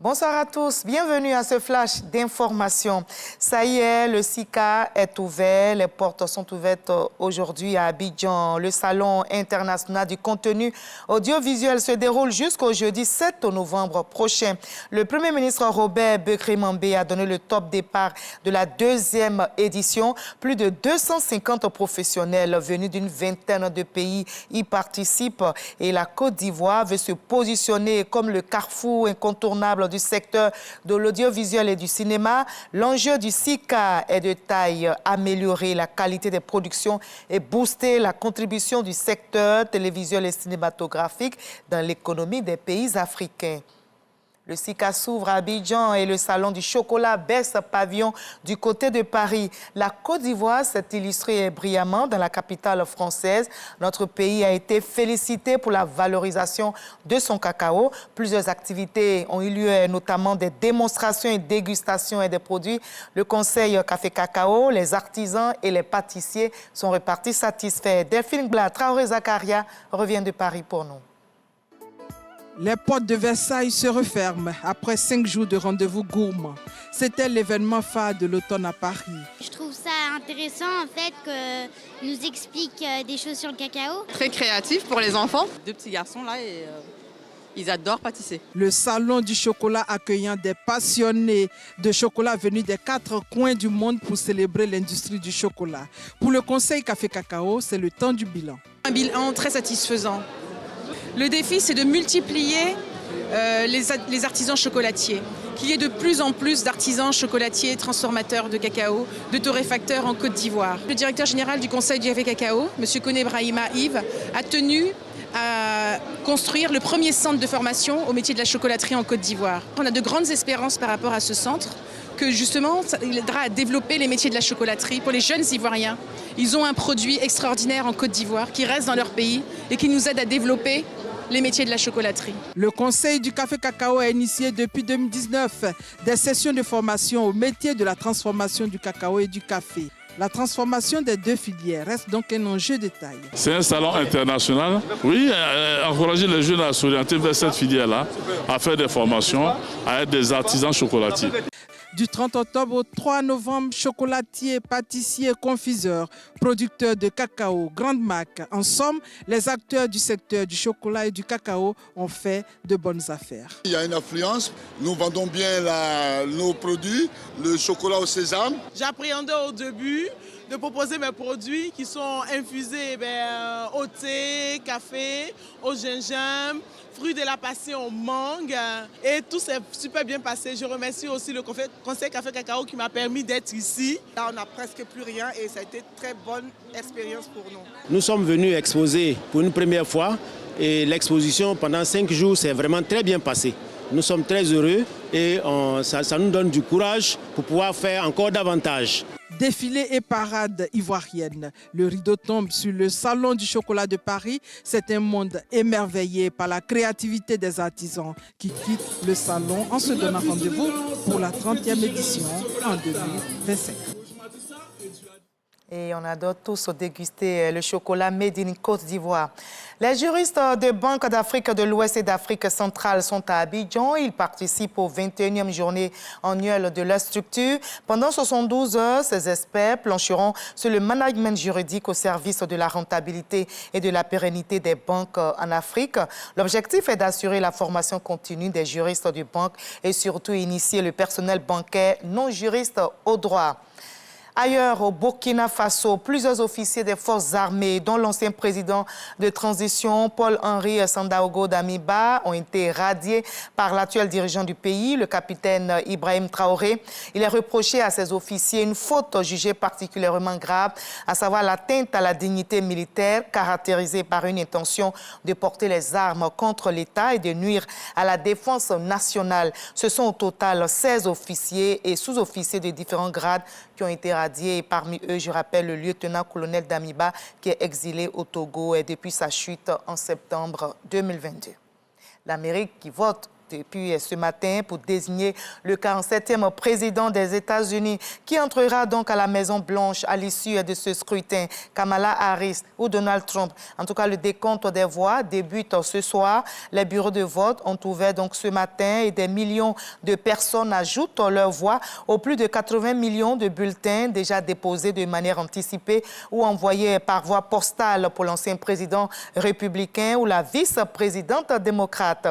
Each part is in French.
Bonsoir à tous, bienvenue à ce flash d'information. Ça y est, le SICA est ouvert, les portes sont ouvertes aujourd'hui à Abidjan. Le Salon international du contenu audiovisuel se déroule jusqu'au jeudi 7 novembre prochain. Le Premier ministre Robert Bekré-Mambé a donné le top départ de la deuxième édition. Plus de 250 professionnels venus d'une vingtaine de pays y participent et la Côte d'Ivoire veut se positionner comme le carrefour incontournable du secteur de l'audiovisuel et du cinéma. L'enjeu du SICA est de taille, améliorer la qualité des productions et booster la contribution du secteur télévisuel et cinématographique dans l'économie des pays africains. Le SICA s'ouvre à Abidjan et le Salon du chocolat baisse pavillon du côté de Paris. La Côte d'Ivoire s'est illustrée brillamment dans la capitale française. Notre pays a été félicité pour la valorisation de son cacao. Plusieurs activités ont eu lieu, notamment des démonstrations et dégustations et des produits. Le conseil Café Cacao, les artisans et les pâtissiers sont repartis satisfaits. Delphine Blas, Traoré Zakaria revient de Paris pour nous. Les portes de Versailles se referment après 5 jours de rendez-vous gourmands. C'était l'événement phare de l'automne à Paris. Je trouve ça intéressant en fait que nous explique des choses sur le cacao. Très créatif pour les enfants. Deux petits garçons là et ils adorent pâtisser. Le salon du chocolat accueillant des passionnés de chocolat venus des 4 coins du monde pour célébrer l'industrie du chocolat. Pour le conseil Café Cacao, c'est le temps du bilan. Un bilan très satisfaisant. Le défi, c'est de multiplier les artisans chocolatiers, qu'il y ait de plus en plus d'artisans chocolatiers, transformateurs de cacao, de torréfacteurs en Côte d'Ivoire. Le directeur général du Conseil du Café Cacao, M. Koné Brahima Yves, a tenu à construire le premier centre de formation au métier de la chocolaterie en Côte d'Ivoire. On a de grandes espérances par rapport à ce centre, que justement, il aidera à développer les métiers de la chocolaterie pour les jeunes Ivoiriens. Ils ont un produit extraordinaire en Côte d'Ivoire qui reste dans leur pays et qui nous aide à développer les métiers de la chocolaterie. Le Conseil du Café Cacao a initié depuis 2019 des sessions de formation au métier de la transformation du cacao et du café. La transformation des deux filières reste donc un enjeu de taille. C'est un salon international. Oui, encourager les jeunes à s'orienter vers cette filière-là, à faire des formations, à être des artisans chocolatiers. Du 30 octobre au 3 novembre, chocolatiers, pâtissiers, confiseurs, producteurs de cacao, grandes marques. En somme, les acteurs du secteur du chocolat et du cacao ont fait de bonnes affaires. Il y a une affluence. Nous vendons bien nos produits, le chocolat au sésame. J'appréhendais au début de proposer mes produits qui sont infusés au thé, café, au gingembre, fruits de la passion, mangue, et tout s'est super bien passé. Je remercie aussi le Conseil Café Cacao qui m'a permis d'être ici. Là, on n'a presque plus rien et ça a été une très bonne expérience pour nous. Nous sommes venus exposer pour une première fois et l'exposition pendant 5 jours s'est vraiment très bien passée. Nous sommes très heureux et ça nous donne du courage pour pouvoir faire encore davantage. Défilé et parade ivoirienne. Le rideau tombe sur le Salon du chocolat de Paris. C'est un monde émerveillé par la créativité des artisans qui quittent le salon en se donnant rendez-vous pour la 30e édition en 2025. Et on adore tous déguster le chocolat made in Côte d'Ivoire. Les juristes de Banque d'Afrique de l'Ouest et d'Afrique centrale sont à Abidjan. Ils participent aux 21e journées annuelles de leur structure. Pendant 72 heures, ces experts plancheront sur le management juridique au service de la rentabilité et de la pérennité des banques en Afrique. L'objectif est d'assurer la formation continue des juristes de banque et surtout initier le personnel bancaire non juriste au droit. Ailleurs, au Burkina Faso, plusieurs officiers des forces armées, dont l'ancien président de transition, Paul-Henri Sandaogo Damiba, ont été radiés par l'actuel dirigeant du pays, le capitaine Ibrahim Traoré. Il est reproché à ces officiers une faute jugée particulièrement grave, à savoir l'atteinte à la dignité militaire, caractérisée par une intention de porter les armes contre l'État et de nuire à la défense nationale. Ce sont au total 16 officiers et sous-officiers de différents grades qui ont été radiés. Et parmi eux, je rappelle le lieutenant-colonel Damiba qui est exilé au Togo et depuis sa chute en septembre 2022. L'Amérique qui vote depuis ce matin pour désigner le 47e président des États-Unis qui entrera donc à la Maison-Blanche à l'issue de ce scrutin. Kamala Harris ou Donald Trump. En tout cas, le décompte des voix débute ce soir. Les bureaux de vote ont ouvert donc ce matin et des millions de personnes ajoutent leur voix aux plus de 80 millions de bulletins déjà déposés de manière anticipée ou envoyés par voie postale pour l'ancien président républicain ou la vice-présidente démocrate.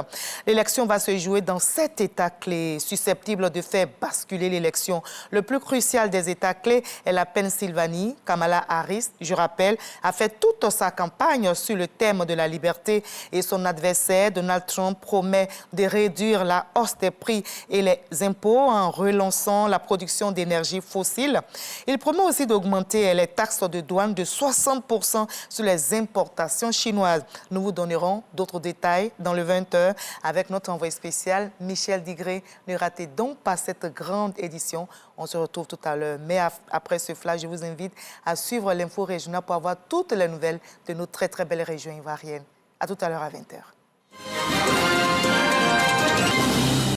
L'élection va se jouer dans 7 États clés susceptibles de faire basculer l'élection. Le plus crucial des États clés est la Pennsylvanie. Kamala Harris, je rappelle, a fait toute sa campagne sur le thème de la liberté et son adversaire, Donald Trump, promet de réduire la hausse des prix et les impôts en relançant la production d'énergie fossile. Il promet aussi d'augmenter les taxes de douane de 60% sur les importations chinoises. Nous vous donnerons d'autres détails dans le 20h avec notre envoyé spécial, Michel Digré. Ne ratez donc pas cette grande édition. On se retrouve tout à l'heure. Mais après ce flash, je vous invite à suivre l'info régionale pour avoir toutes les nouvelles de nos très belles régions ivoiriennes. À tout à l'heure à 20h.